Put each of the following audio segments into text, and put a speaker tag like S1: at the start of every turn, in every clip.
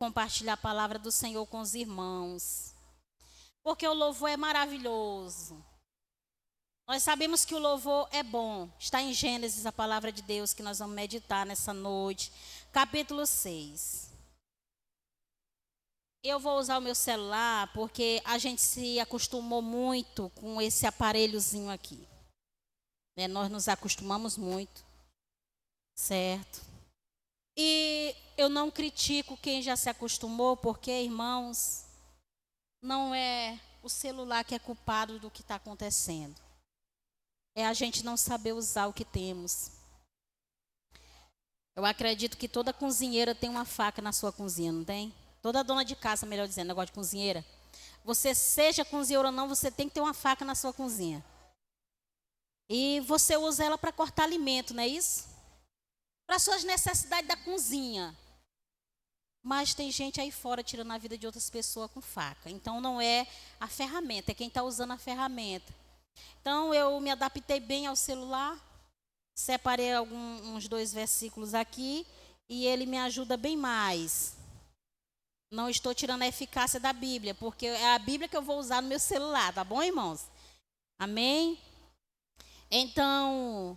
S1: compartilhar a palavra do Senhor com os irmãos. Porque o louvor é maravilhoso. Nós sabemos que o louvor é bom. Está em Gênesis a palavra de Deus que nós vamos meditar nessa noite. Capítulo 6. Eu vou usar o meu celular porque a gente se acostumou muito com esse aparelhozinho aqui. Nós nos acostumamos muito, certo? E eu não critico quem já se acostumou, porque, irmãos, não é o celular que é culpado do que está acontecendo. É a gente não saber usar o que temos. Eu acredito que toda cozinheira tem uma faca na sua cozinha, não tem? Toda dona de casa, melhor dizendo, negócio de cozinheira. Você seja cozinheira ou não, você tem que ter uma faca na sua cozinha. E você usa ela para cortar alimento, não é isso? Para suas necessidades da cozinha. Mas tem gente aí fora tirando a vida de outras pessoas com faca. Então não é a ferramenta, é quem está usando a ferramenta. Então eu me adaptei bem ao celular. Separei uns 2 versículos aqui. E ele me ajuda bem mais. Não estou tirando a eficácia da Bíblia, porque é a Bíblia que eu vou usar no meu celular, tá bom, irmãos? Amém? Então,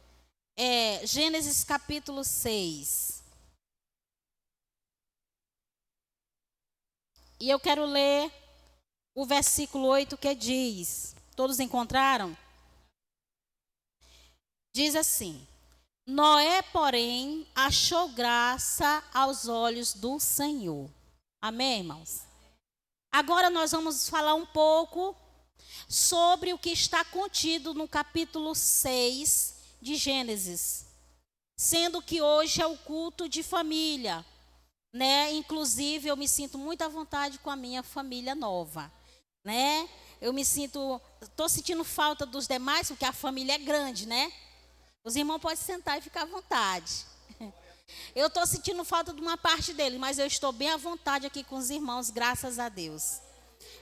S1: Gênesis capítulo 6. E eu quero ler o versículo 8 que diz: todos encontraram? Diz assim: Noé, porém, achou graça aos olhos do Senhor. Amém, irmãos? Agora nós vamos falar um pouco sobre o que está contido no capítulo 6 de Gênesis. Sendo que hoje é o culto de família, né? Inclusive eu me sinto muito à vontade com a minha família nova, né? Estou sentindo falta dos demais, porque a família é grande, né? Os irmãos podem sentar e ficar à vontade. Eu estou sentindo falta de uma parte deles, mas eu estou bem à vontade aqui com os irmãos, graças a Deus.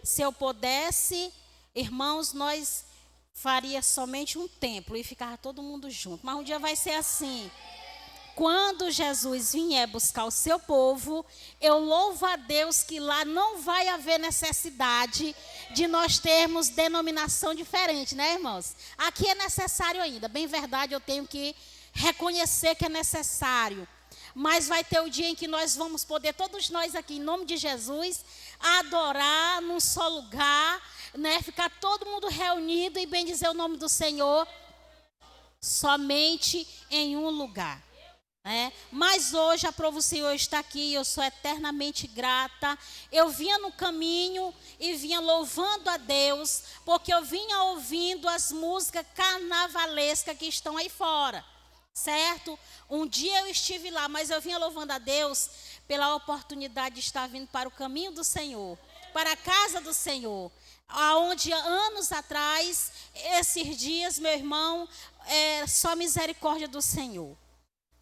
S1: Se eu pudesse, irmãos, nós faria somente um templo e ficava todo mundo junto. Mas um dia vai ser assim. Quando Jesus vier buscar o seu povo, eu louvo a Deus que lá não vai haver necessidade de nós termos denominação diferente, né, irmãos? Aqui é necessário ainda. Bem verdade, eu tenho que reconhecer que é necessário. Mas vai ter o dia em que nós vamos poder, todos nós aqui, em nome de Jesus, adorar num só lugar, né? Ficar todo mundo reunido e bendizer o nome do Senhor somente em um lugar. Mas hoje a prova do Senhor está aqui, eu sou eternamente grata. Eu vinha no caminho e vinha louvando a Deus, porque eu vinha ouvindo as músicas carnavalescas que estão aí fora, certo? Um dia eu estive lá, mas eu vinha louvando a Deus pela oportunidade de estar vindo para o caminho do Senhor, para a casa do Senhor, aonde anos atrás, esses dias, meu irmão, só misericórdia do Senhor.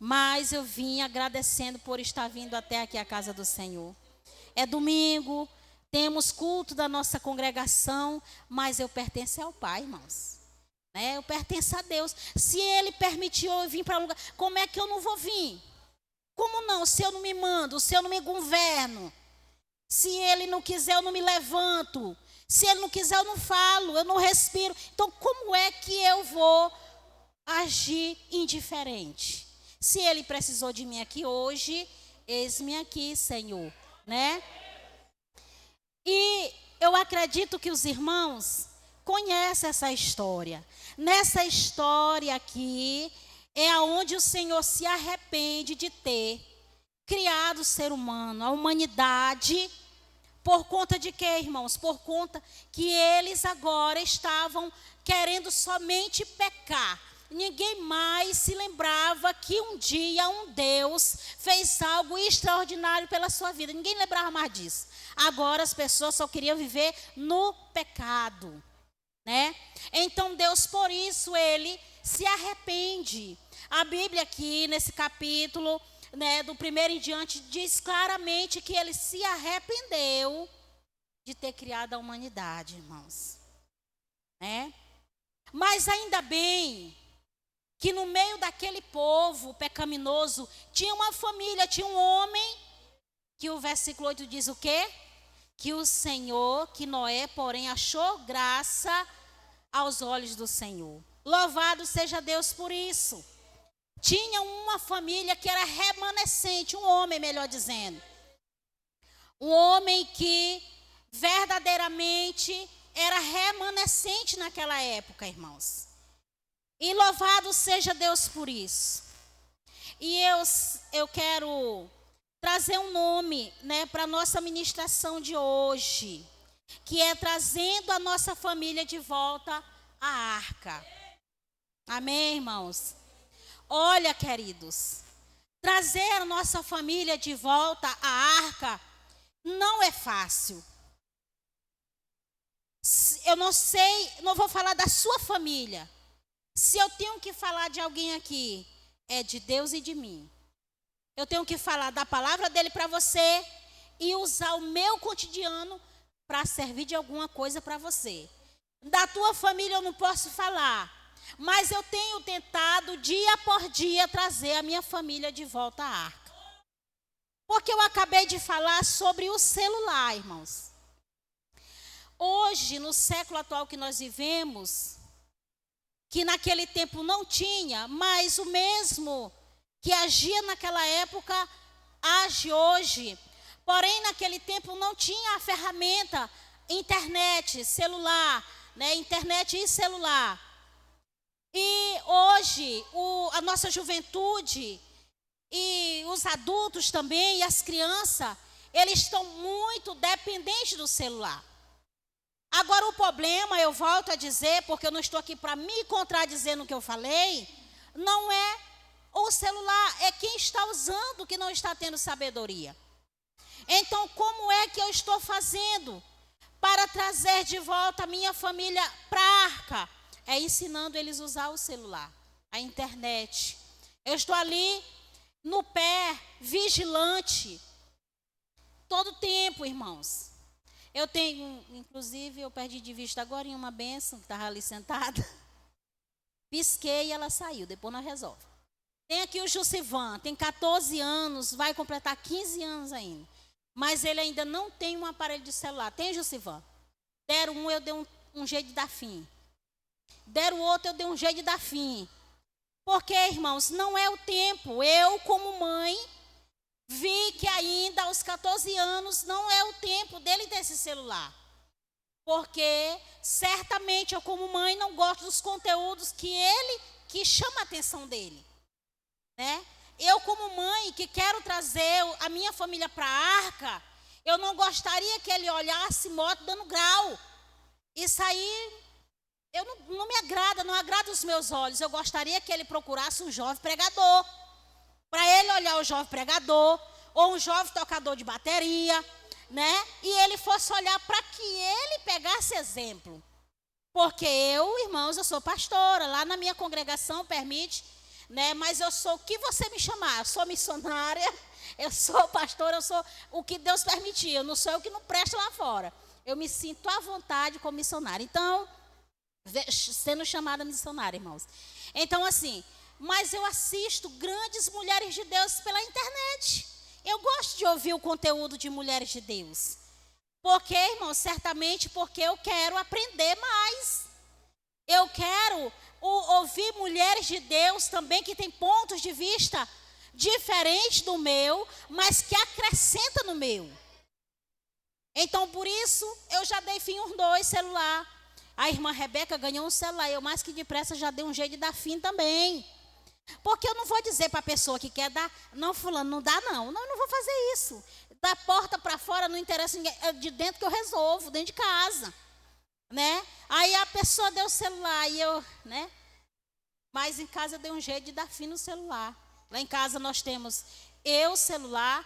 S1: Mas eu vim agradecendo por estar vindo até aqui a casa do Senhor. É domingo, temos culto da nossa congregação, mas eu pertenço ao Pai, irmãos. Eu pertenço a Deus. Se Ele permitiu eu vir para um lugar, como é que eu não vou vir? Como não? Se eu não me mando, se eu não me governo. Se Ele não quiser, eu não me levanto. Se Ele não quiser, eu não falo, eu não respiro. Então, como é que eu vou agir indiferente? Se Ele precisou de mim aqui hoje, eis-me aqui, Senhor, né? E eu acredito que os irmãos conhecem essa história. Nessa história aqui, é aonde o Senhor se arrepende de ter criado o ser humano, a humanidade, por conta de quê, irmãos? Por conta que eles agora estavam querendo somente pecar. Ninguém mais se lembrava que um dia um Deus fez algo extraordinário pela sua vida. Ninguém lembrava mais disso. Agora as pessoas só queriam viver no pecado, né? Então Deus, por isso, Ele se arrepende. A Bíblia aqui, nesse capítulo, né, do 1 em diante, diz claramente que Ele se arrependeu de ter criado a humanidade, irmãos. Mas ainda bem que no meio daquele povo pecaminoso tinha uma família, tinha um homem que o versículo 8 diz o quê? Que o Senhor, que Noé, porém, achou graça aos olhos do Senhor. Louvado seja Deus por isso. Tinha uma família que era remanescente, um homem, melhor dizendo. Um homem que verdadeiramente era remanescente naquela época, irmãos. E louvado seja Deus por isso. E eu quero trazer um nome, né, para a nossa ministração de hoje, que é trazendo a nossa família de volta à arca. Amém, irmãos? Olha, queridos, trazer a nossa família de volta à arca não é fácil. Eu não sei, não vou falar da sua família. Se eu tenho que falar de alguém aqui, é de Deus e de mim. Eu tenho que falar da palavra dele para você e usar o meu cotidiano para servir de alguma coisa para você. Da tua família eu não posso falar, mas eu tenho tentado dia por dia trazer a minha família de volta à arca. Porque eu acabei de falar sobre o celular, irmãos. Hoje, no século atual que nós vivemos, que naquele tempo não tinha, mas o mesmo que agia naquela época, age hoje. Porém, naquele tempo não tinha a ferramenta internet, celular, né? Internet e celular. E hoje, a nossa juventude e os adultos também, e as crianças, eles estão muito dependentes do celular. Agora o problema, eu volto a dizer, porque eu não estou aqui para me contradizer no que eu falei, não é o celular, é quem está usando que não está tendo sabedoria. Então, como é que eu estou fazendo para trazer de volta a minha família para a arca? É ensinando eles a usar o celular, a internet. Eu estou ali no pé, vigilante, todo tempo, irmãos. Eu tenho, inclusive, eu perdi de vista agora em uma bênção, que estava ali sentada. Pisquei e ela saiu, depois nós resolvemos. Tem aqui o Jusivan, tem 14 anos, vai completar 15 anos ainda. Mas ele ainda não tem um aparelho de celular. Tem, Jusivan? Deram um, eu dei um jeito de dar fim. Deram outro, eu dei um jeito de dar fim. Porque, irmãos, não é o tempo. Eu, como mãe, vi que ainda aos 14 anos não é o tempo dele ter esse celular. Porque, certamente, eu como mãe não gosto dos conteúdos que chama a atenção dele. Né? Eu como mãe que quero trazer a minha família para a arca, eu não gostaria que ele olhasse moto dando grau. Isso aí não me agrada, não agrada os meus olhos. Eu gostaria que ele procurasse um jovem pregador. Para ele olhar o jovem pregador, ou um jovem tocador de bateria, né? E ele fosse olhar para que ele pegasse exemplo. Porque irmãos, eu sou pastora, lá na minha congregação permite, né? Mas eu sou o que você me chamar, eu sou missionária, eu sou pastora, eu sou o que Deus permitir, eu não sou eu que não presto lá fora. Eu me sinto à vontade como missionária. Então, sendo chamada missionária, irmãos. Então, assim, mas eu assisto grandes mulheres de Deus pela internet. Eu gosto de ouvir o conteúdo de mulheres de Deus. Por quê, irmãos? Certamente porque eu quero aprender mais. Eu quero ouvir mulheres de Deus também que têm pontos de vista diferentes do meu, mas que acrescenta no meu. Então, por isso, eu já dei fim aos 2 celulares. A irmã Rebeca ganhou um celular, eu mais que depressa já dei um jeito de dar fim também. Porque eu não vou dizer para a pessoa que quer dar, não, fulano, não dá não. Não, eu não vou fazer isso. Da porta para fora não interessa ninguém, é de dentro que eu resolvo, dentro de casa. Né? Aí a pessoa deu o celular e eu, né? Mas em casa eu dei um jeito de dar fim no celular. Lá em casa nós temos eu, celular,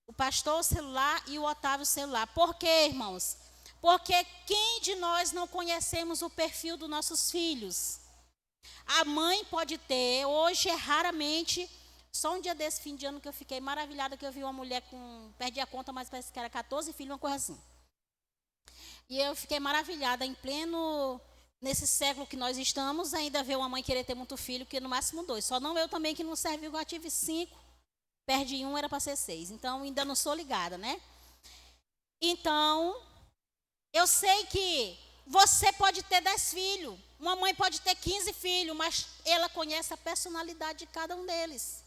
S1: o pastor, o celular e o Otávio, o celular. Por quê, irmãos? Porque quem de nós não conhecemos o perfil dos nossos filhos? A mãe pode ter, hoje é raramente, só um dia desse fim de ano que eu fiquei maravilhada, que eu vi uma mulher perdi a conta, mas parece que era 14 filhos, uma coisa assim. E eu fiquei maravilhada, nesse século que nós estamos, ainda ver uma mãe querer ter muito filho, que no máximo 2. Só não eu também, que não serviu, eu tive 5. Perdi um, era para ser 6. Então, ainda não sou ligada, né? Então, eu sei que você pode ter 10 filhos. Uma mãe pode ter 15 filhos, mas ela conhece a personalidade de cada um deles.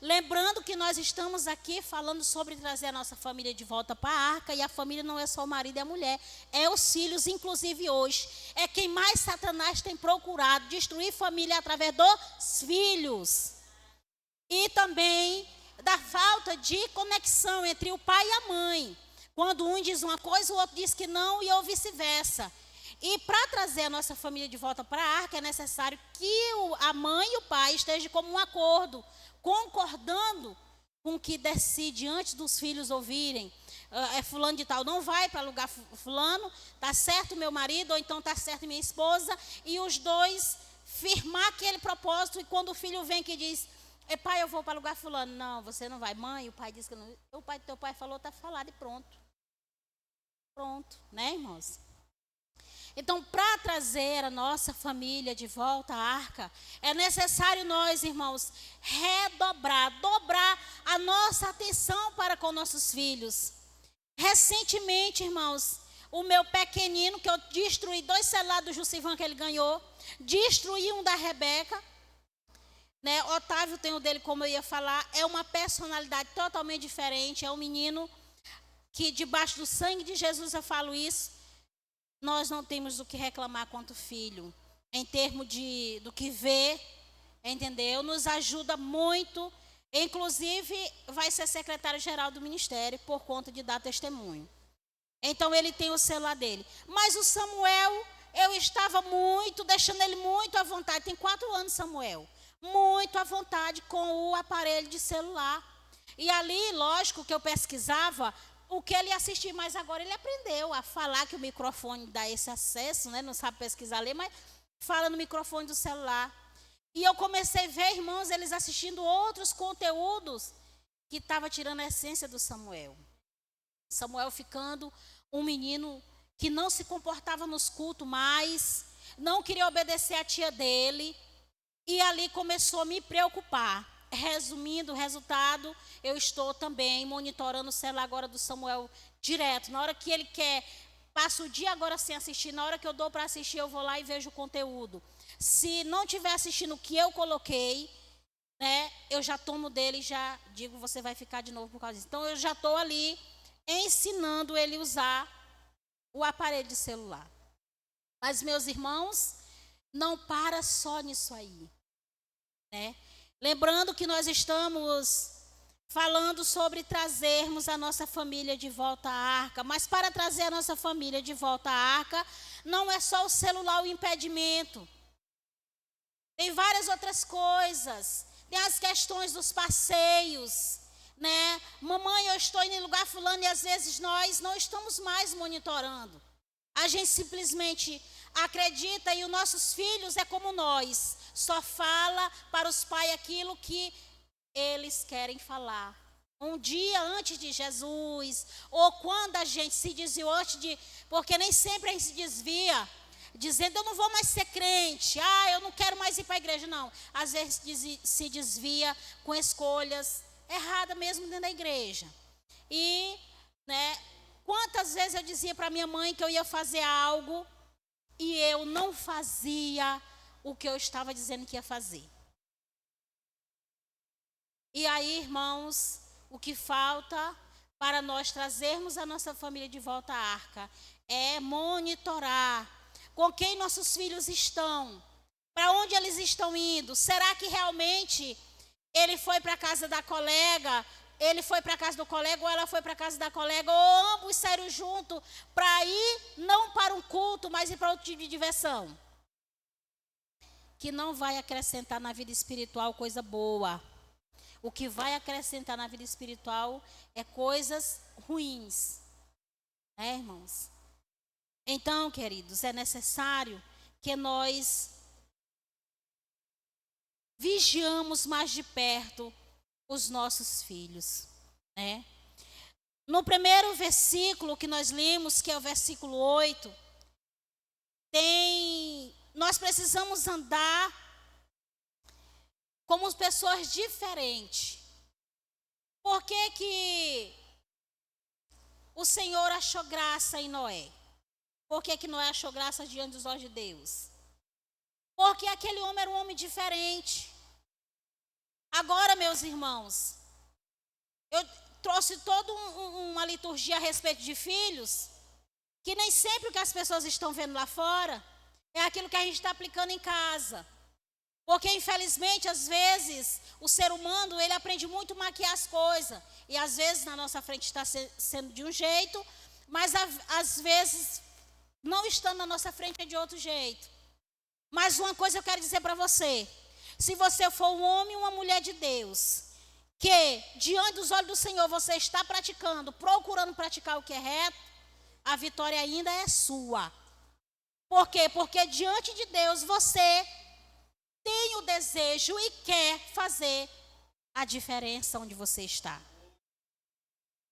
S1: Lembrando que nós estamos aqui falando sobre trazer a nossa família de volta para a arca. E a família não é só o marido e a mulher. É os filhos, inclusive hoje. É quem mais Satanás tem procurado destruir família através dos filhos. E também da falta de conexão entre o pai e a mãe. Quando um diz uma coisa, o outro diz que não, e ou vice-versa. E para trazer a nossa família de volta para a arca, é necessário que a mãe e o pai estejam como um acordo, concordando com o que decide antes dos filhos ouvirem. É fulano de tal, não vai para lugar fulano, tá certo meu marido, ou então tá certo minha esposa, e os dois firmar aquele propósito, e quando o filho vem que diz, pai, eu vou para lugar fulano, não, você não vai, mãe, o pai diz que não, o pai, teu pai falou, tá falado e pronto. Pronto, né, irmãos? Então, para trazer a nossa família de volta à arca, é necessário nós, irmãos, dobrar a nossa atenção para com nossos filhos. Recentemente, irmãos, o meu pequenino, que eu destruí 2 celulares do Jussivan que ele ganhou, destruí um da Rebeca, né? Otávio tem o dele, como eu ia falar, é uma personalidade totalmente diferente, é um menino que debaixo do sangue de Jesus eu falo isso. Nós não temos do que reclamar quanto filho, em termos do que vê, entendeu? Nos ajuda muito, inclusive vai ser secretário-geral do ministério por conta de dar testemunho. Então ele tem o celular dele. Mas o Samuel, eu estava deixando ele muito à vontade, tem 4 anos Samuel, muito à vontade com o aparelho de celular. E ali, lógico que eu pesquisava o que ele assistia, mas agora ele aprendeu a falar, que o microfone dá esse acesso, né? Não sabe pesquisar, ler, mas fala no microfone do celular. E eu comecei a ver, irmãos, eles assistindo outros conteúdos que estavam tirando a essência do Samuel. Samuel ficando um menino que não se comportava nos cultos mais, não queria obedecer à tia dele, e ali começou a me preocupar. Resumindo o resultado, eu estou também monitorando o celular agora do Samuel direto. Na hora que ele quer, passa o dia agora sem assistir, na hora que eu dou para assistir, eu vou lá e vejo o conteúdo. Se não estiver assistindo o que eu coloquei, né, eu já tomo dele e já digo, você vai ficar de novo por causa disso. Então eu já estou ali ensinando ele a usar o aparelho de celular. Mas, meus irmãos, não para só nisso aí, né? Lembrando que nós estamos falando sobre trazermos a nossa família de volta à arca, mas para trazer a nossa família de volta à arca, não é só o celular o impedimento. Tem várias outras coisas. Tem as questões dos passeios, né? Mamãe, eu estou indo em lugar fulano, e às vezes nós não estamos mais monitorando. A gente simplesmente acredita, e os nossos filhos é como nós, só fala para os pais aquilo que eles querem falar. Um dia antes de Jesus, ou quando a gente se desviou porque nem sempre a gente se desvia, dizendo eu não vou mais ser crente, eu não quero mais ir para a igreja, não. Às vezes se desvia com escolhas erradas mesmo dentro da igreja. E, né, quantas vezes eu dizia para minha mãe que eu ia fazer algo e eu não fazia o que eu estava dizendo que ia fazer. E aí, irmãos, o que falta para nós trazermos a nossa família de volta à arca é monitorar com quem nossos filhos estão, para onde eles estão indo. Será que realmente ele foi para a casa da colega, ele foi para a casa do colega, ou ela foi para a casa da colega, ou ambos saíram juntos para ir, não para um culto, mas ir para outro tipo de diversão? Que não vai acrescentar na vida espiritual coisa boa. O que vai acrescentar na vida espiritual é coisas ruins. Né, irmãos? Então, queridos, é necessário que nós vigiamos mais de perto os nossos filhos, né? No primeiro versículo que nós lemos, que é o versículo 8, nós precisamos andar como pessoas diferentes. Por que o Senhor achou graça em Noé? Por que Noé achou graça diante dos olhos de Deus? Porque aquele homem era um homem diferente. Agora, meus irmãos, eu trouxe toda uma liturgia a respeito de filhos, que nem sempre o que as pessoas estão vendo lá fora é aquilo que a gente está aplicando em casa. Porque, infelizmente, às vezes, o ser humano, ele aprende muito a maquiar as coisas. E, às vezes, na nossa frente está sendo de um jeito, mas, às vezes, não estando na nossa frente é de outro jeito. Mas uma coisa eu quero dizer para você. Se você for um homem ou uma mulher de Deus, que, diante dos olhos do Senhor, você está praticando, procurando praticar o que é reto, a vitória ainda é sua. Por quê? Porque, diante de Deus, você tem o desejo e quer fazer a diferença onde você está.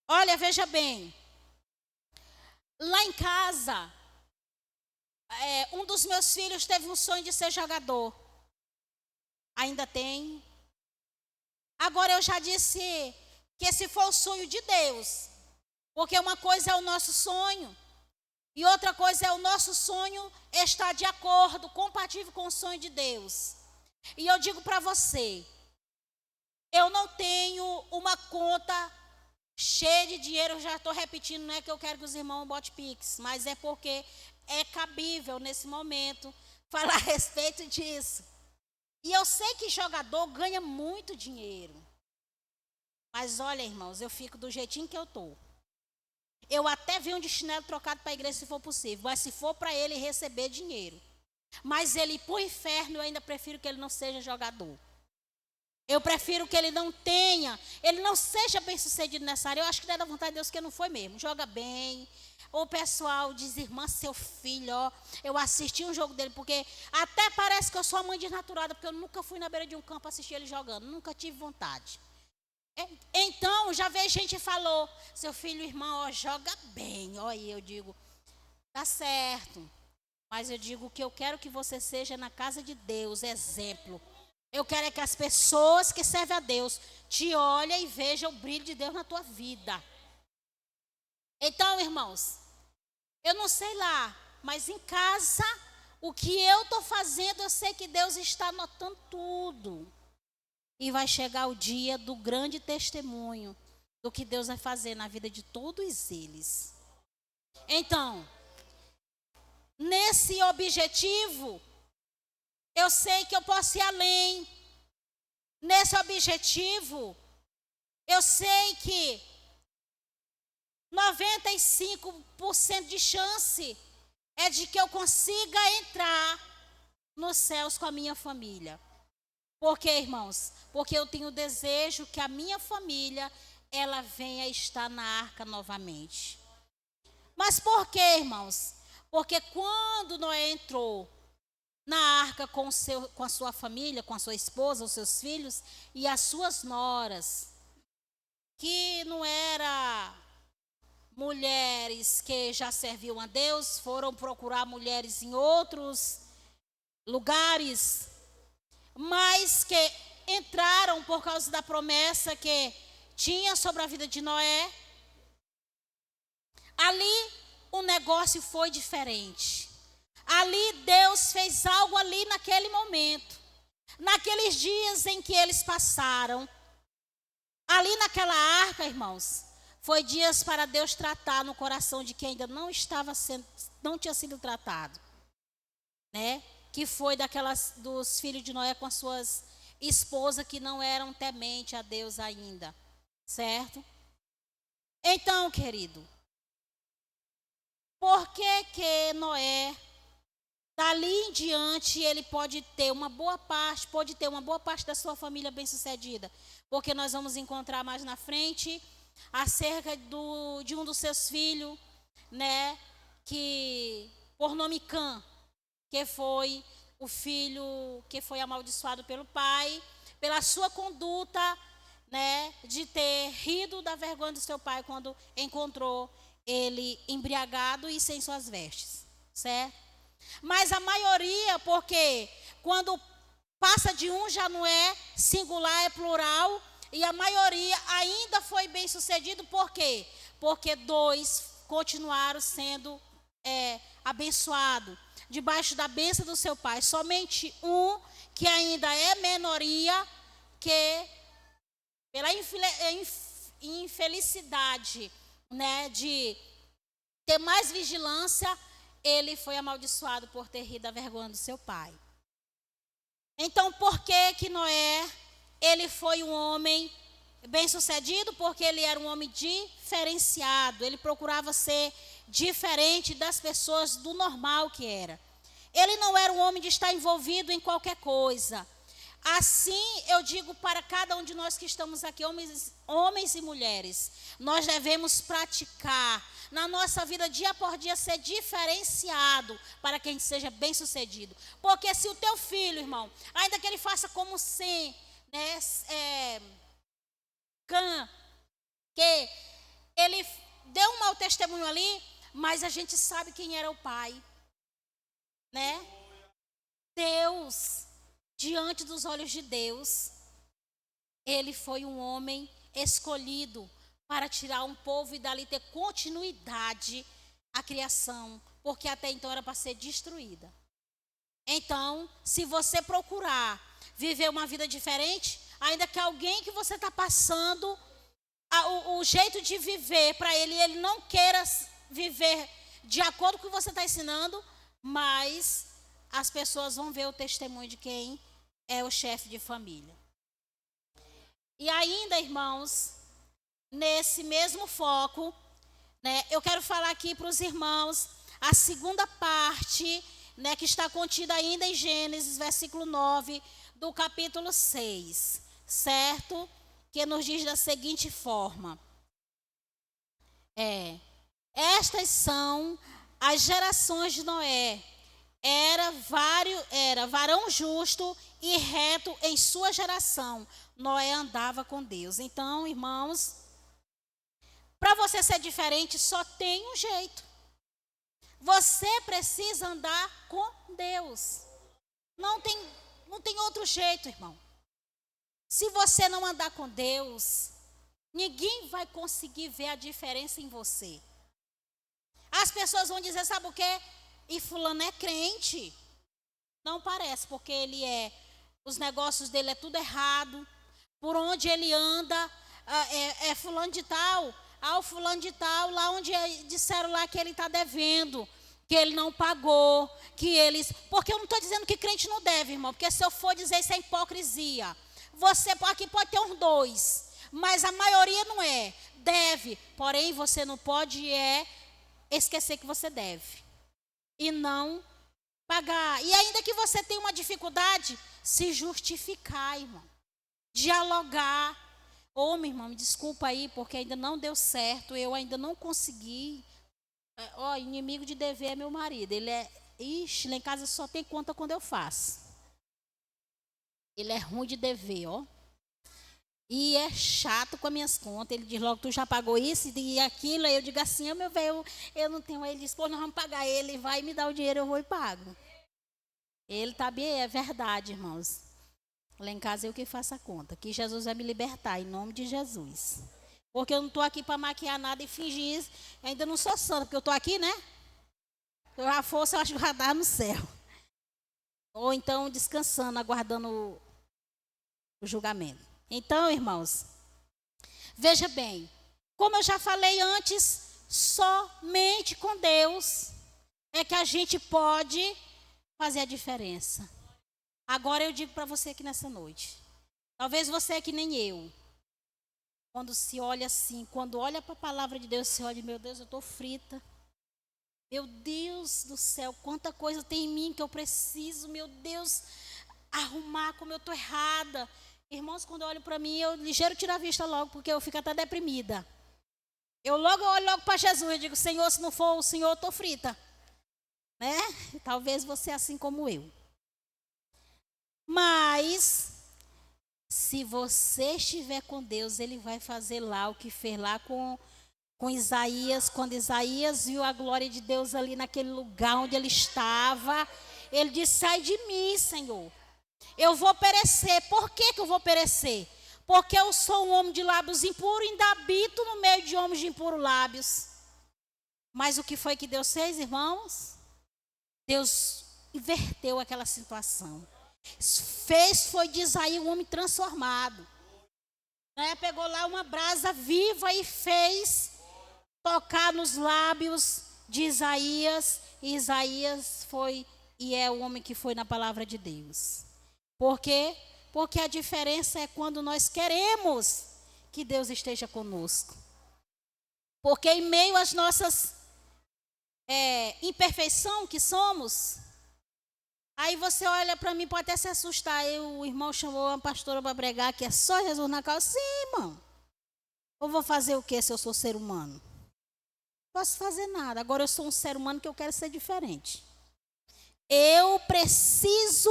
S1: Olha, veja bem. Lá em casa, um dos meus filhos teve um sonho de ser jogador. Ainda tem. Agora eu já disse que esse foi o sonho de Deus. Porque uma coisa é o nosso sonho. E outra coisa é o nosso sonho estar de acordo, compatível com o sonho de Deus. E eu digo para você, eu não tenho uma conta cheia de dinheiro, eu já estou repetindo, não é que eu quero que os irmãos botem Pix, mas é porque é cabível nesse momento falar a respeito disso. E eu sei que jogador ganha muito dinheiro. Mas olha, irmãos, eu fico do jeitinho que eu estou. Eu até venho de chinelo trocado para a igreja se for possível, mas se for para ele receber dinheiro. Mas ele ir para o inferno, eu ainda prefiro que ele não seja jogador. Eu prefiro que ele não seja bem sucedido nessa área. Eu acho que não é da vontade de Deus que não foi mesmo. Joga bem. O pessoal diz, irmã, seu filho, ó, eu assisti um jogo dele, porque até parece que eu sou a mãe desnaturada, porque eu nunca fui na beira de um campo assistir ele jogando, nunca tive vontade. Então, já veio gente que falou, seu filho, irmão, ó, joga bem, ó, e eu digo, tá certo. Mas eu digo que eu quero que você seja na casa de Deus, exemplo. Eu quero é que as pessoas que servem a Deus te olhem e vejam o brilho de Deus na tua vida. Então, irmãos, eu não sei lá, mas em casa, o que eu estou fazendo, eu sei que Deus está anotando tudo. E vai chegar o dia do grande testemunho do que Deus vai fazer na vida de todos eles. Então, nesse objetivo, eu sei que eu posso ir além. Nesse objetivo, eu sei que 95% de chance é de que eu consiga entrar nos céus com a minha família. Por quê, irmãos? Porque eu tenho o desejo que a minha família, ela venha estar na arca novamente. Mas por quê, irmãos? Porque quando Noé entrou na arca com a sua família, com a sua esposa, os seus filhos e as suas noras, que não eram mulheres que já serviam a Deus, foram procurar mulheres em outros lugares, mas que entraram por causa da promessa que tinha sobre a vida de Noé. Ali o negócio foi diferente. Ali Deus fez algo ali naquele momento. Naqueles dias em que eles passaram. Ali naquela arca, irmãos, foi dias para Deus tratar no coração de quem ainda não tinha sido tratado, né? Que foi dos filhos de Noé com as suas esposas que não eram temente a Deus ainda, certo? Então, querido, por que Noé, dali em diante, ele pode ter uma boa parte da sua família bem-sucedida? Porque nós vamos encontrar mais na frente acerca de um dos seus filhos, né, que por nome Cã, que foi o filho que foi amaldiçoado pelo pai, pela sua conduta, né, de ter rido da vergonha do seu pai quando encontrou ele embriagado e sem suas vestes, certo? Mas a maioria, porque quando passa de um já não é singular, é plural, e a maioria ainda foi bem sucedido. Por quê? Porque 2 continuaram sendo abençoados, debaixo da bênção do seu pai. Somente um, que ainda é minoria, que pela infelicidade, né, de ter mais vigilância, ele foi amaldiçoado por ter rido da vergonha do seu pai. Então, por que Noé, ele foi um homem bem-sucedido? Porque ele era um homem diferenciado, ele procurava ser diferente das pessoas, do normal que era. Ele não era um homem de estar envolvido em qualquer coisa. Assim, eu digo para cada um de nós que estamos aqui, homens e mulheres, nós devemos praticar na nossa vida, dia por dia, ser diferenciado para que a gente seja bem-sucedido. Porque se o teu filho, irmão, ainda que ele faça como Sem, né, Cã, que ele deu um mau testemunho ali, mas a gente sabe quem era o pai, né? Deus, diante dos olhos de Deus, ele foi um homem escolhido para tirar um povo e dali ter continuidade à criação, porque até então era para ser destruída. Então, se você procurar viver uma vida diferente, ainda que alguém que você está passando o jeito de viver para ele não queira viver de acordo com o que você está ensinando, mas as pessoas vão ver o testemunho de quem é o chefe de família. E ainda, irmãos, nesse mesmo foco, né, eu quero falar aqui para os irmãos a segunda parte, né, que está contida ainda em Gênesis, versículo 9, do capítulo 6, certo? Que nos diz da seguinte forma: estas são as gerações de Noé. Era varão justo e reto em sua geração. Noé andava com Deus. Então, irmãos, para você ser diferente, só tem um jeito. Você precisa andar com Deus. Não tem outro jeito, irmão. Se você não andar com Deus, ninguém vai conseguir ver a diferença em você. As pessoas vão dizer, sabe o quê? E fulano é crente. Não parece, porque os negócios dele é tudo errado. Por onde ele anda, é fulano de tal. O fulano de tal, lá onde disseram lá que ele está devendo, que ele não pagou, porque eu não estou dizendo que crente não deve, irmão, porque se eu for dizer isso é hipocrisia. Você aqui pode ter uns 2, mas a maioria não é. Deve, porém você não pode esquecer que você deve e não pagar. E ainda que você tenha uma dificuldade, se justificar, irmão. Dialogar. Meu irmão, me desculpa aí, porque ainda não deu certo, eu ainda não consegui. Inimigo de dever é meu marido. Ele lá em casa só tem conta quando eu faço. Ele é ruim de dever, E é chato com as minhas contas. Ele diz logo, tu já pagou isso e aquilo. Aí eu digo assim, meu velho, eu não tenho. Aí ele diz, nós vamos pagar. Ele vai me dar o dinheiro, eu vou e pago. Ele tá bem, é verdade, irmãos. Lá em casa eu que faço a conta. Que Jesus vai me libertar, em nome de Jesus. Porque eu não estou aqui para maquiar nada e fingir isso. Eu ainda não sou santa, porque eu estou aqui, né? Se eu já fosse, eu acho que já estava no céu. Ou então descansando, aguardando o julgamento. Então, irmãos, veja bem, como eu já falei antes, somente com Deus é que a gente pode fazer a diferença. Agora eu digo para você aqui nessa noite, talvez você é que nem eu, quando se olha assim, quando olha para a palavra de Deus, você olha, meu Deus, eu estou frita. Meu Deus do céu, quanta coisa tem em mim que eu preciso, meu Deus, arrumar como eu estou errada. Irmãos, quando eu olho para mim, eu ligeiro tiro a vista logo, porque eu fico até deprimida. Eu olho logo para Jesus e digo, Senhor, se não for o Senhor, eu estou frita. Né? Talvez você é assim como eu. Mas, se você estiver com Deus, Ele vai fazer lá o que fez lá com Isaías. Quando Isaías viu a glória de Deus ali naquele lugar onde ele estava, ele disse, sai de mim, Senhor. Eu vou perecer. Por que eu vou perecer? Porque eu sou um homem de lábios impuros e ainda habito no meio de homens de impuros lábios. Mas o que foi que Deus fez, irmãos? Deus inverteu aquela situação. Foi de Isaías um homem transformado. Né? Pegou lá uma brasa viva e fez tocar nos lábios de Isaías. E Isaías foi e é o homem que foi na palavra de Deus. Por quê? Porque a diferença é quando nós queremos que Deus esteja conosco. Porque em meio às nossas imperfeição que somos, aí você olha para mim, pode até se assustar. O irmão chamou uma pastora para pregar que é só Jesus na causa. Sim, irmão. Eu vou fazer o que se eu sou ser humano? Não posso fazer nada. Agora eu sou um ser humano que eu quero ser diferente. Eu preciso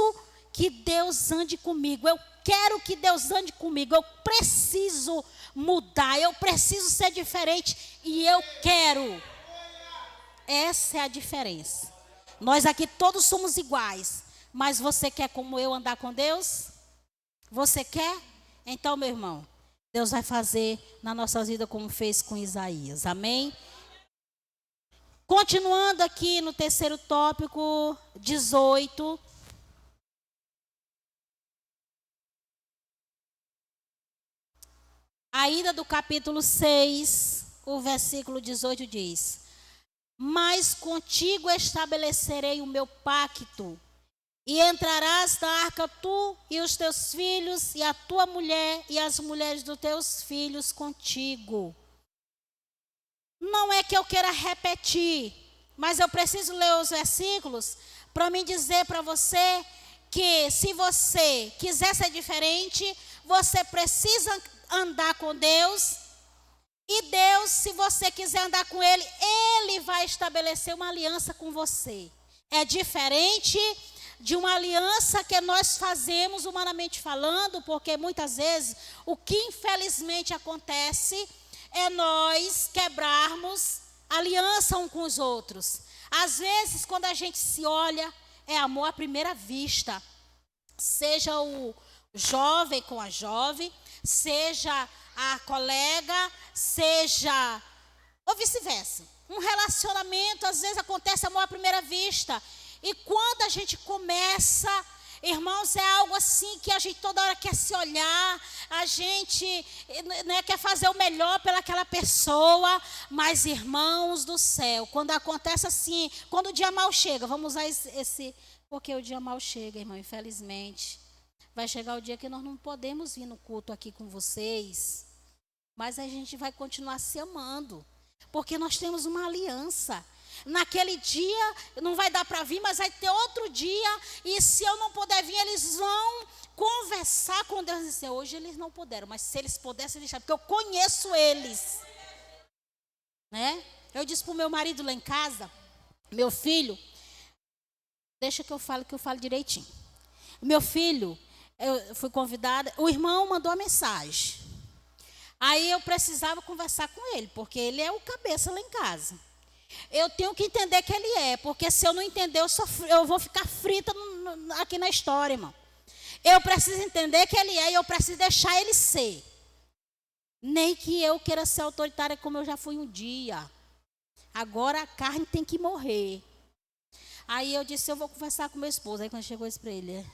S1: que Deus ande comigo. Eu quero que Deus ande comigo. Eu preciso mudar. Eu preciso ser diferente. E eu quero. Essa é a diferença. Nós aqui todos somos iguais. Mas você quer como eu andar com Deus? Você quer? Então, meu irmão, Deus vai fazer na nossa vida como fez com Isaías. Amém? Continuando aqui no terceiro tópico, 18. Ainda do capítulo 6, o versículo 18 diz: Mas contigo estabelecerei o meu pacto, e entrarás na arca tu e os teus filhos, e a tua mulher e as mulheres dos teus filhos contigo. Não é que eu queira repetir, mas eu preciso ler os versículos para me dizer para você que se você quiser ser diferente, você precisa andar com Deus. E Deus, se você quiser andar com Ele, Ele vai estabelecer uma aliança com você. É diferente de uma aliança que nós fazemos humanamente falando, porque muitas vezes o que infelizmente acontece é nós quebrarmos aliança uns com os outros. Às vezes, quando a gente se olha, é amor à primeira vista. Seja o jovem com a jovem, seja a colega, seja ou vice-versa. Um relacionamento, às vezes acontece amor à primeira vista. E quando a gente começa, irmãos, é algo assim que a gente toda hora quer se olhar, a gente quer fazer o melhor pelaquela pessoa. Mas, irmãos do céu, quando acontece assim, quando o dia mal chega, vamos usar esse porque o dia mal chega, irmão, infelizmente. Vai chegar o dia que nós não podemos vir no culto aqui com vocês, mas a gente vai continuar se amando, porque nós temos uma aliança. Naquele dia não vai dar para vir, mas vai ter outro dia, e se eu não puder vir, eles vão conversar com Deus e dizer: hoje eles não puderam, mas se eles pudessem deixar, porque eu conheço eles, né? Eu disse para o meu marido lá em casa, meu filho, deixa que eu falo direitinho. Meu filho, eu fui convidada, o irmão mandou a mensagem. Aí eu precisava conversar com ele, porque ele é o cabeça lá em casa. Eu tenho que entender que ele é, porque se eu não entender, eu vou ficar frita aqui na história, irmão. Eu preciso entender que ele é e eu preciso deixar ele ser. Nem que eu queira ser autoritária como eu já fui um dia. Agora a carne tem que morrer. Aí eu disse: eu vou conversar com meu esposo. Aí quando chegou isso para ele,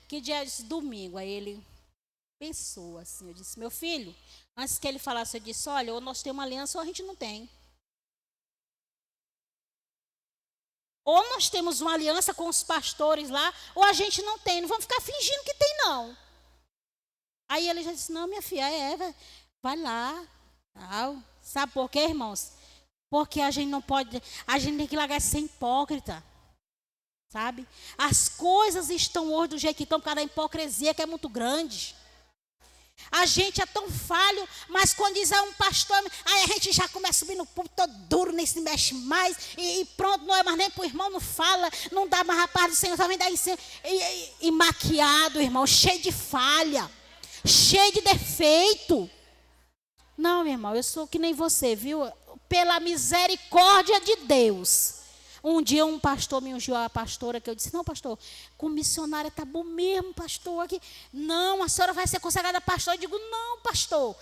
S1: que dia? Eu disse: domingo. Aí ele pensou assim, eu disse: meu filho, antes que ele falasse, eu disse: olha, ou nós temos uma aliança ou a gente não tem. Ou nós temos uma aliança com os pastores lá, ou a gente não tem. Não vamos ficar fingindo que tem, não. Aí ele já disse: não, minha filha, vai lá. Tal. Sabe por quê, irmãos? Porque a gente não pode, a gente tem que largar de ser hipócrita. Sabe? As coisas estão hoje do jeito que estão por causa da hipocrisia, que é muito grande. A gente é tão falho, mas quando diz um pastor, aí a gente já começa a subir no púlpito todo duro, nem se mexe mais, e pronto, não é mais nem para o irmão, não fala, não dá mais a paz do Senhor, também dá em cima, e maquiado, irmão, cheio de falha, cheio de defeito. Não, meu irmão, eu sou que nem você, viu? Pela misericórdia de Deus, Um dia um pastor me ungiu a pastora, que eu disse, não, pastor, com missionária tá bom mesmo, pastor. Aqui. Não, a senhora vai ser consagrada pastor. Eu digo, não, pastor.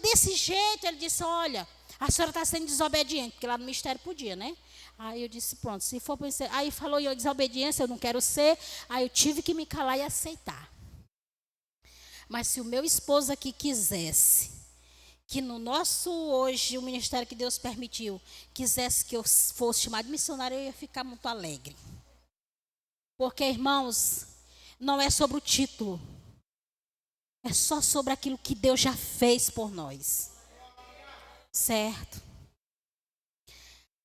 S1: Desse jeito, ele disse, olha, a senhora está sendo desobediente, porque lá no ministério podia, né? Aí eu disse, pronto, se for para ser. Aí falou em desobediência, eu não quero ser. Aí eu tive que me calar e aceitar. Mas se o meu esposo aqui quisesse, que no nosso hoje, o ministério que Deus permitiu, quisesse que eu fosse chamado de missionário, eu ia ficar muito alegre. Porque, irmãos, não é sobre o título. É só sobre aquilo que Deus já fez por nós. Certo?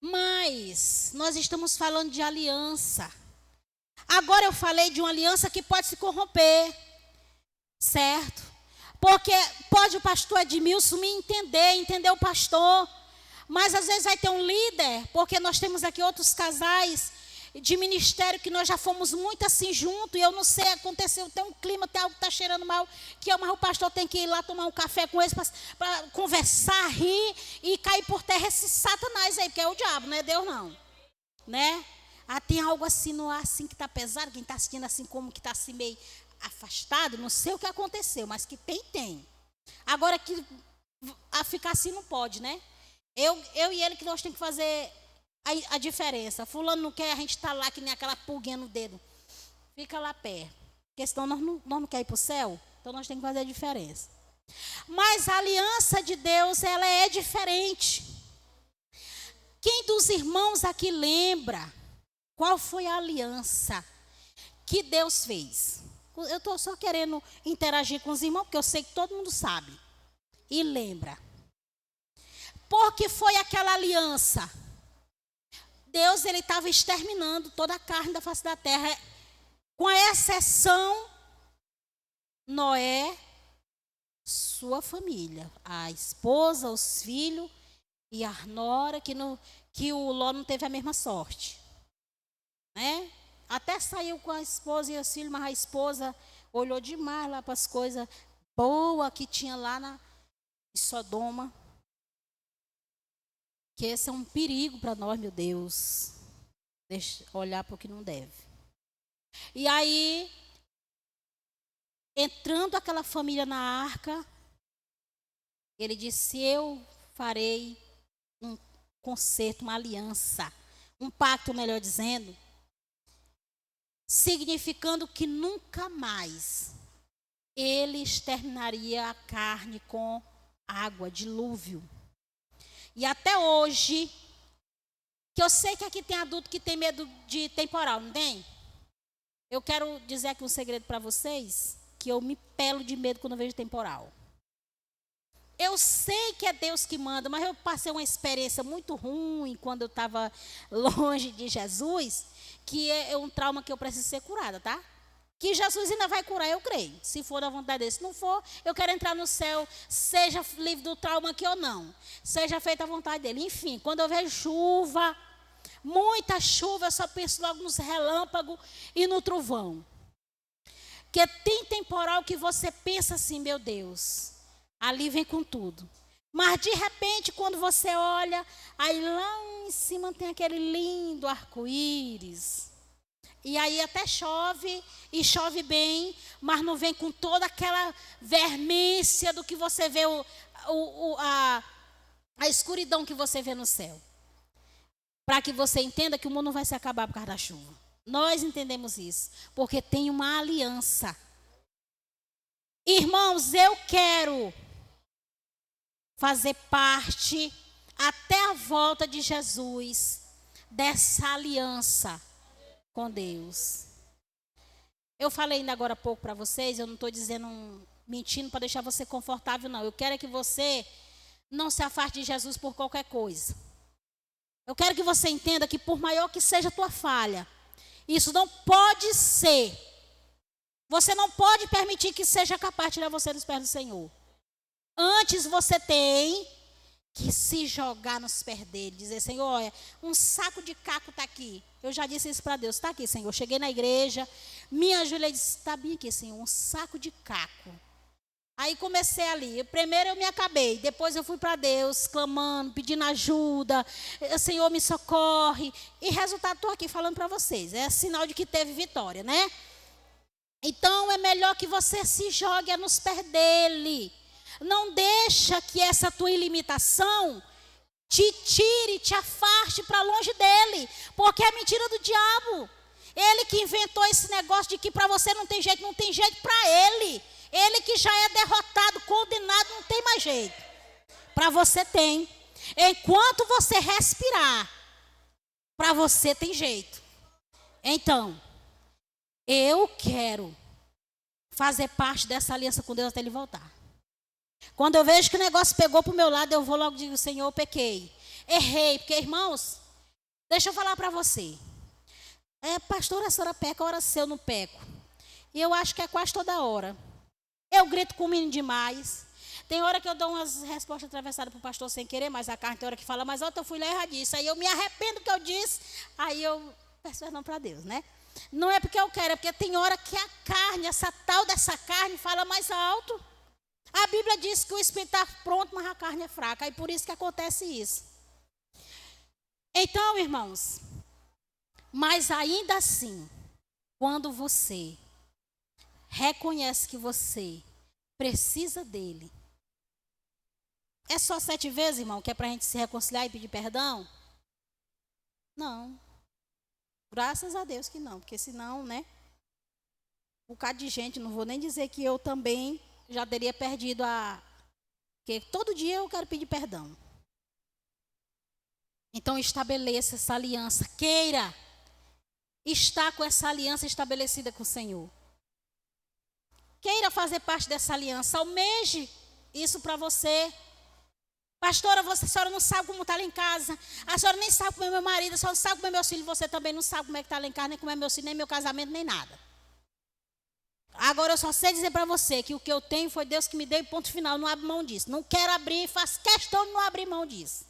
S1: Mas nós estamos falando de aliança. Agora eu falei de uma aliança que pode se corromper. Certo? Porque pode o pastor Edmilson me entender o pastor. Mas às vezes vai ter um líder, porque nós temos aqui outros casais de ministério que nós já fomos muito assim junto, e eu não sei, aconteceu, tem um clima, tem algo que está cheirando mal, que mas o pastor tem que ir lá tomar um café com eles para conversar, rir e cair por terra esse Satanás aí, porque é o diabo, não é Deus não, né? Tem algo assim no ar assim que está pesado, quem está assistindo assim como que está assim meio afastado, não sei o que aconteceu, mas que tem. Agora que a ficar assim não pode, né? Eu e ele que nós temos que fazer a diferença. Fulano não quer, a gente está lá que nem aquela pulguinha no dedo. Fica lá perto. Porque senão nós não queremos ir para o céu. Então nós temos que fazer a diferença. Mas a aliança de Deus, ela é diferente. Quem dos irmãos aqui lembra qual foi a aliança que Deus fez? Eu estou só querendo interagir com os irmãos, porque eu sei que todo mundo sabe. E lembra. Porque foi aquela aliança. Deus, ele estava exterminando toda a carne da face da terra, com a exceção Noé, sua família, a esposa, os filhos e a nora, que o Ló não teve a mesma sorte, né? Até saiu com a esposa e os filhos, mas a esposa olhou demais lá para as coisas boas que tinha lá em Sodoma. Que esse é um perigo para nós, meu Deus. Deixa olhar para o que não deve. E aí, entrando aquela família na arca, ele disse, eu farei um concerto, uma aliança, um pacto, melhor dizendo, significando que nunca mais ele exterminaria a carne com água, dilúvio. E até hoje, que eu sei que aqui tem adulto que tem medo de temporal, não tem? Eu quero dizer aqui um segredo para vocês, que eu me pelo de medo quando eu vejo temporal. Eu sei que é Deus que manda, mas eu passei uma experiência muito ruim quando eu estava longe de Jesus, que é um trauma que eu preciso ser curada, tá? Que Jesus ainda vai curar, eu creio. Se for da vontade dele. Se não for, eu quero entrar no céu, seja livre do trauma aqui ou não. Seja feita a vontade dele. Enfim, quando eu vejo chuva, muita chuva, eu só penso logo nos relâmpagos e no trovão. Porque tem temporal que você pensa assim, meu Deus, ali vem com tudo. Mas de repente, quando você olha, aí lá em cima tem aquele lindo arco-íris. E aí até chove, e chove bem, mas não vem com toda aquela vermícia do que você vê, a escuridão que você vê no céu. Para que você entenda que o mundo não vai se acabar por causa da chuva. Nós entendemos isso, porque tem uma aliança. Irmãos, eu quero fazer parte, até a volta de Jesus, dessa aliança com Deus. Eu falei ainda agora há pouco para vocês, eu não estou dizendo mentindo para deixar você confortável, não. Eu quero é que você não se afaste de Jesus por qualquer coisa. Eu quero que você entenda que por maior que seja a tua falha, isso não pode ser. Você não pode permitir que seja capaz de tirar você dos pés do Senhor. Antes você tem que se jogar nos pés dele, dizer, Senhor, olha, um saco de caco está aqui. Eu já disse isso para Deus, está aqui, Senhor. Cheguei na igreja, minha ajoelhei e disse, está bem aqui, Senhor, um saco de caco. Aí comecei ali. Primeiro eu me acabei, depois eu fui para Deus, clamando, pedindo ajuda. Senhor, me socorre. E resultado, estou aqui falando para vocês. É sinal de que teve vitória, né? Então é melhor que você se jogue nos pés dele. Não deixa que essa tua ilimitação te tire, te afaste para longe dele. Porque é mentira do diabo. Ele que inventou esse negócio de que para você não tem jeito para ele. Ele que já é derrotado, condenado, não tem mais jeito. Para você tem. Enquanto você respirar, para você tem jeito. Então, eu quero fazer parte dessa aliança com Deus até ele voltar. Quando eu vejo que o negócio pegou para o meu lado, eu vou logo e digo, Senhor, eu pequei. Errei, porque irmãos, deixa eu falar para você. Pastora, a senhora peca, ora se eu não peco. E eu acho que é quase toda hora. Eu grito com o menino demais. Tem hora que eu dou umas respostas atravessadas para o pastor sem querer, mas a carne tem hora que fala, mas ontem eu fui lá e erradiço. Aí eu me arrependo do que eu disse, aí eu peço perdão para Deus, né? Não é porque eu quero, é porque tem hora que a carne, essa tal dessa carne, fala mais alto. A Bíblia diz que o espírito está pronto, mas a carne é fraca. E por isso que acontece isso. Então, irmãos, mas ainda assim, quando você reconhece que você precisa dele. É só 7 vezes, irmão, que é para a gente se reconciliar e pedir perdão? Não. Graças a Deus que não, porque senão, né? Um bocado de gente, não vou nem dizer que eu também já teria perdido porque todo dia eu quero pedir perdão. Então estabeleça essa aliança, queira estar com essa aliança estabelecida com o Senhor. Queira fazer parte dessa aliança, almeje isso para você. Pastora, a senhora não sabe como está lá em casa. A senhora nem sabe como é meu marido, a senhora não sabe como é meus filhos. Você também não sabe como é que está lá em casa, nem como é meu filho, nem meu casamento, nem nada. Agora eu só sei dizer para você que o que eu tenho foi Deus que me deu e ponto final. Não abro mão disso. Não quero abrir, faço questão de não abrir mão disso.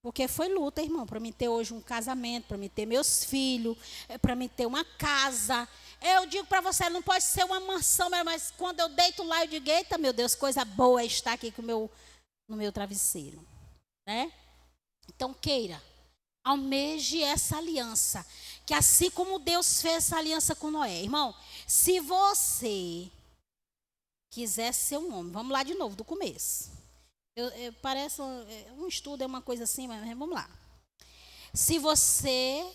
S1: Porque foi luta, irmão, para mim ter hoje um casamento, para mim ter meus filhos, para mim ter uma casa. Eu digo para você, não pode ser uma mansão, mas quando eu deito lá, eu digo, eita, meu Deus, coisa boa é estar aqui no meu travesseiro. Né? Então, queira, almeje essa aliança, que assim como Deus fez essa aliança com Noé. Irmão, se você quiser ser um homem, vamos lá de novo, do começo. Parece um estudo, é uma coisa assim, mas vamos lá. Se você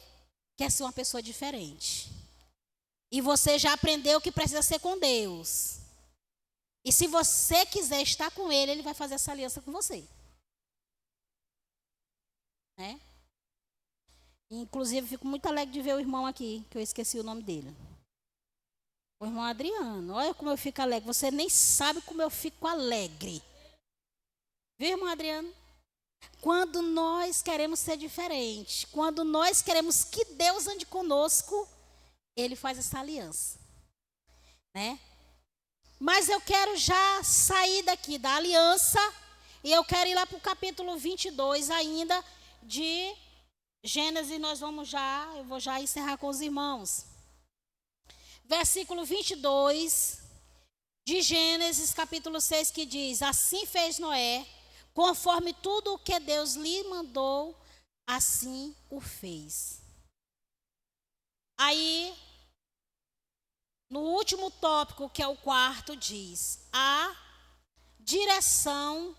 S1: quer ser uma pessoa diferente, e você já aprendeu que precisa ser com Deus, e se você quiser estar com Ele, Ele vai fazer essa aliança com você. Né? Inclusive, fico muito alegre de ver o irmão aqui, que eu esqueci o nome dele. O irmão Adriano. Olha como eu fico alegre. Você nem sabe como eu fico alegre. Viu, irmão Adriano? Quando nós queremos ser diferentes, quando nós queremos que Deus ande conosco, Ele faz essa aliança. Né? Mas eu quero já sair daqui da aliança e eu quero ir lá para o capítulo 22 ainda de Gênesis. Eu vou já encerrar com os irmãos. Versículo 22 de Gênesis, capítulo 6, que diz: assim fez Noé, conforme tudo o que Deus lhe mandou, assim o fez. Aí, no último tópico, que é o 4, diz: a direção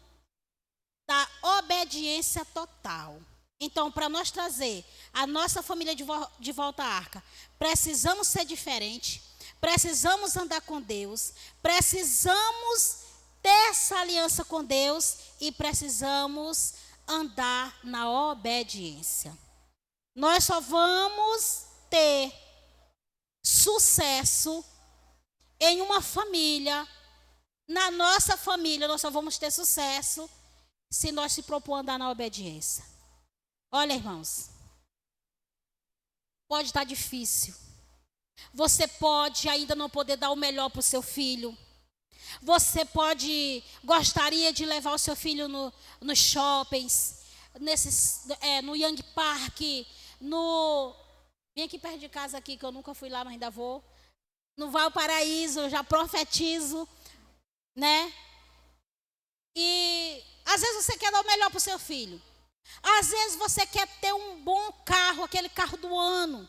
S1: da obediência total. Então, para nós trazer a nossa família de volta à arca, precisamos ser diferentes, precisamos andar com Deus, precisamos ter essa aliança com Deus e precisamos andar na obediência. Nós só vamos ter sucesso em uma família, na nossa família, nós só vamos ter sucesso se nós se propor andar na obediência. Olha, irmãos, pode estar difícil. Você pode ainda não poder dar o melhor para o seu filho. Você gostaria de levar o seu filho nos shoppings, no Young Park, vem aqui perto de casa aqui, que eu nunca fui lá, mas ainda vou. não vai ao paraíso, eu já profetizo, né? E às vezes você quer dar o melhor para o seu filho. Às vezes você quer ter um bom carro, aquele carro do ano.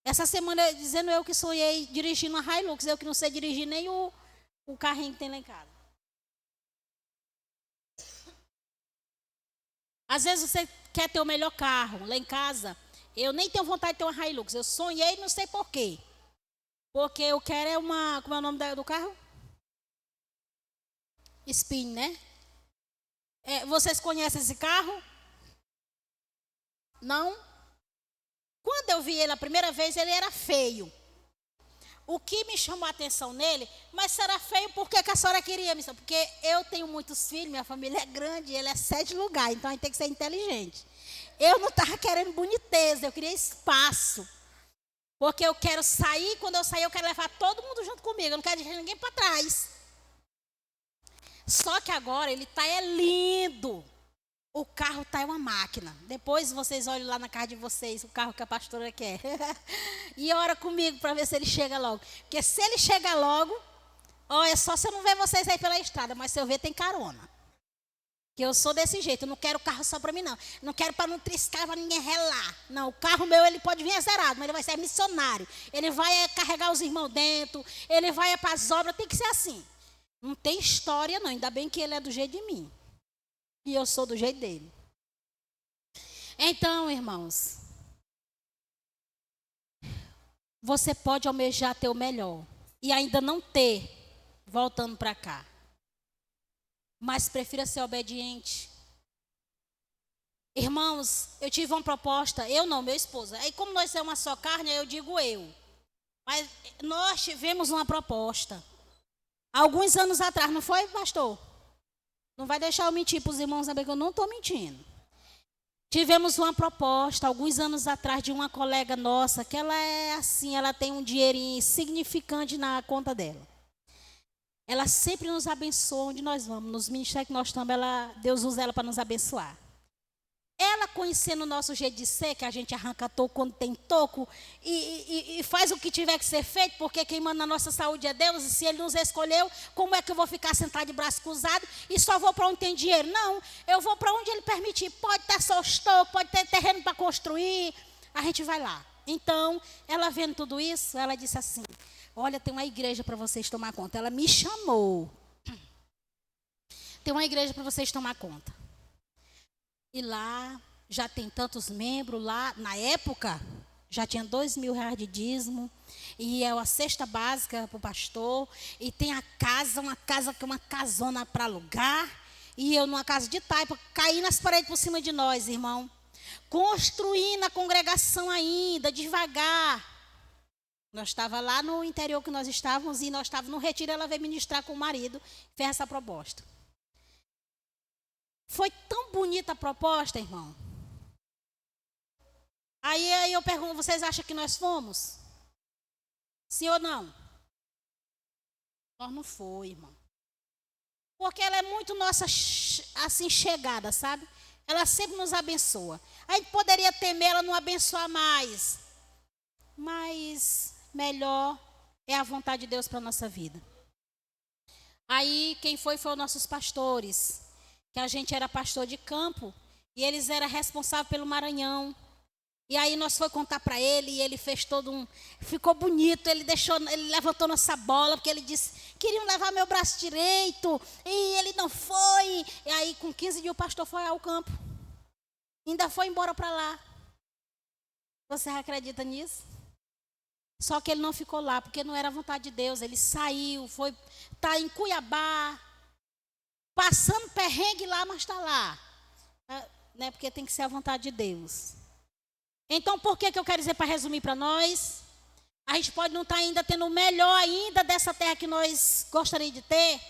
S1: Essa semana, dizendo eu que sonhei dirigindo uma Hilux, eu que não sei dirigir nem o carrinho que tem lá em casa. Às vezes você quer ter o melhor carro. Lá em casa, eu nem tenho vontade de ter uma Hilux. Eu sonhei, não sei por quê. Porque eu quero é uma... Como é o nome do carro? Spin, né? Vocês conhecem esse carro? Não? Quando eu vi ele a primeira vez, ele era feio. O que me chamou a atenção nele, mas será feio porque que a senhora queria, missão? Porque eu tenho muitos filhos, minha família é grande, ele é 7 lugares, então a gente tem que ser inteligente. Eu não estava querendo boniteza, eu queria espaço. Porque eu quero sair, quando eu sair, eu quero levar todo mundo junto comigo, eu não quero deixar ninguém para trás. Só que agora ele está lindo. O carro está uma máquina. Depois vocês olham lá na casa de vocês, o carro que a pastora quer. E ora comigo para ver se ele chega logo. Porque se ele chegar logo, é só se eu não ver vocês aí pela estrada, mas se eu ver tem carona. Que eu sou desse jeito, eu não quero carro só para mim não. Não quero para não triscar, para ninguém relar. Não, o carro meu ele pode vir zerado, mas ele vai ser missionário. Ele vai carregar os irmãos dentro, ele vai para as obras, tem que ser assim. Não tem história não, ainda bem que ele é do jeito de mim. E eu sou do jeito dele. Então, irmãos, você pode almejar ter o melhor e ainda não ter, voltando para cá. Mas prefira ser obediente. Irmãos, eu tive uma proposta, eu não, meu esposo. Aí como nós somos uma só carne, eu digo eu. Mas nós tivemos uma proposta. Alguns anos atrás, não foi, pastor? Não vai deixar eu mentir para os irmãos saber que eu não estou mentindo. Tivemos uma proposta, alguns anos atrás, de uma colega nossa, que ela é assim, ela tem um dinheirinho insignificante na conta dela. Ela sempre nos abençoa onde nós vamos, nos ministérios que nós estamos, Deus usa ela para nos abençoar. Ela conhecendo o nosso jeito de ser, que a gente arranca toco quando tem toco, e faz o que tiver que ser feito, porque quem manda na nossa saúde é Deus, e se Ele nos escolheu, como é que eu vou ficar sentado de braço cruzado e só vou para onde tem dinheiro? Não, eu vou para onde Ele permitir. Pode ter só os tocos, pode ter terreno para construir, a gente vai lá. Então, ela vendo tudo isso, ela disse assim, olha, tem uma igreja para vocês tomar conta. Ela me chamou. Tem uma igreja para vocês tomar conta. E lá já tem tantos membros, lá na época já tinha R$2.000 de dízimo, e é a cesta básica para o pastor, e tem a casa, uma casa que é uma casona para alugar, e eu numa casa de taipa, caí nas paredes por cima de nós, irmão, construindo a congregação ainda, devagar. Nós estávamos lá no interior que nós estávamos, e nós estávamos no retiro, ela veio ministrar com o marido, fez essa proposta. Foi tão bonita a proposta, irmão. Aí eu pergunto, vocês acham que nós fomos? Sim ou não? Nós não foi, irmão. Porque ela é muito nossa, assim, chegada, sabe? Ela sempre nos abençoa. A gente poderia temer ela não abençoar mais. Mas melhor é a vontade de Deus para a nossa vida. Aí quem foi os nossos pastores. Que a gente era pastor de campo e eles eram responsáveis pelo Maranhão. E aí nós foi contar para ele e ele fez ficou bonito, ele levantou nossa bola, porque ele disse, queriam levar meu braço direito, e ele não foi. E aí com 15 dias o pastor foi ao campo. Ainda foi embora para lá. Você acredita nisso? Só que ele não ficou lá, porque não era vontade de Deus. Ele saiu, tá em Cuiabá, passando perrengue lá, mas está lá. Né? Porque tem que ser a vontade de Deus. Então, por que eu quero dizer, para resumir para nós? A gente pode não estar ainda tendo o melhor ainda dessa terra que nós gostaríamos de ter.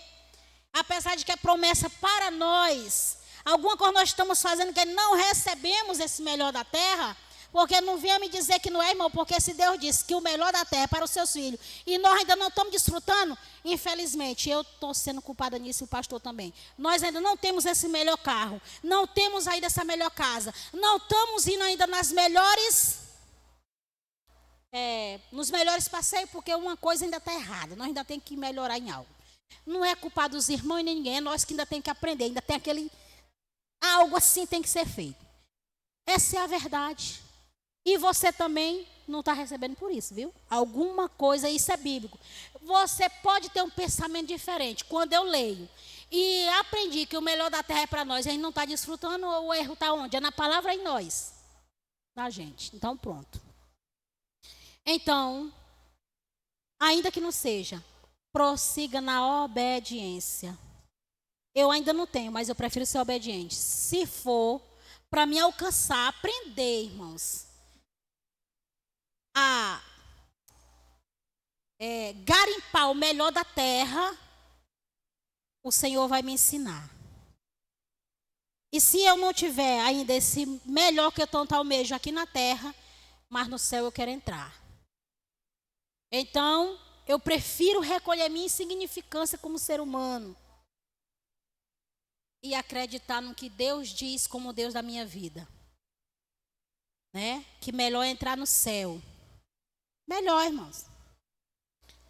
S1: Apesar de que é promessa para nós. Alguma coisa nós estamos fazendo que não recebemos esse melhor da terra. Porque não venha me dizer que não é, irmão, porque se Deus disse que o melhor da terra é para os seus filhos, e nós ainda não estamos desfrutando, infelizmente, eu estou sendo culpada nisso e o pastor também. Nós ainda não temos esse melhor carro, não temos ainda essa melhor casa, não estamos indo ainda nas melhores nos melhores passeios, porque uma coisa ainda está errada. Nós ainda temos que melhorar em algo. Não é culpa dos irmãos e nem ninguém, é nós que ainda temos que aprender. Ainda tem aquele... Algo assim tem que ser feito. Essa é a verdade. E você também não está recebendo por isso, viu? Alguma coisa, isso é bíblico. Você pode ter um pensamento diferente. Quando eu leio e aprendi que o melhor da terra é para nós, a gente não está desfrutando, o erro está onde? É na palavra em nós. Na gente. Então, pronto. Então, ainda que não seja, prossiga na obediência. Eu ainda não tenho, mas eu prefiro ser obediente. Se for para me alcançar, aprender, irmãos, a garimpar o melhor da terra, o Senhor vai me ensinar. E se eu não tiver ainda esse melhor que eu tanto almejo aqui na terra, mas no céu eu quero entrar. Então, eu prefiro recolher minha insignificância como ser humano e acreditar no que Deus diz como Deus da minha vida. Né? Que melhor é entrar no céu. Melhor, irmãos.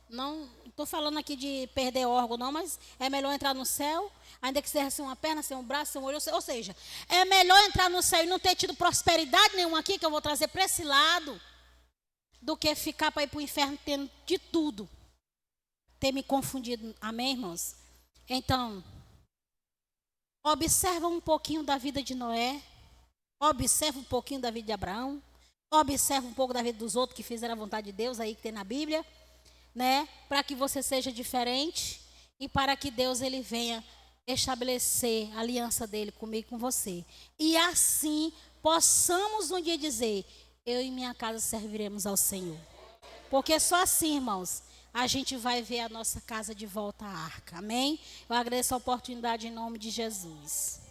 S1: Não estou falando aqui de perder órgão, não, mas é melhor entrar no céu, ainda que seja sem uma perna, sem um braço, sem um olho. Ou seja, é melhor entrar no céu e não ter tido prosperidade nenhuma aqui, que eu vou trazer para esse lado, do que ficar para ir para o inferno tendo de tudo. Ter me confundido. Amém, irmãos? Então, observa um pouquinho da vida de Noé. Observa um pouquinho da vida de Abraão. Observa um pouco da vida dos outros que fizeram a vontade de Deus aí que tem na Bíblia, né? Para que você seja diferente e para que Deus ele venha estabelecer a aliança dele comigo e com você. E assim possamos um dia dizer: eu e minha casa serviremos ao Senhor. Porque só assim, irmãos, a gente vai ver a nossa casa de volta à arca. Amém? Eu agradeço a oportunidade em nome de Jesus.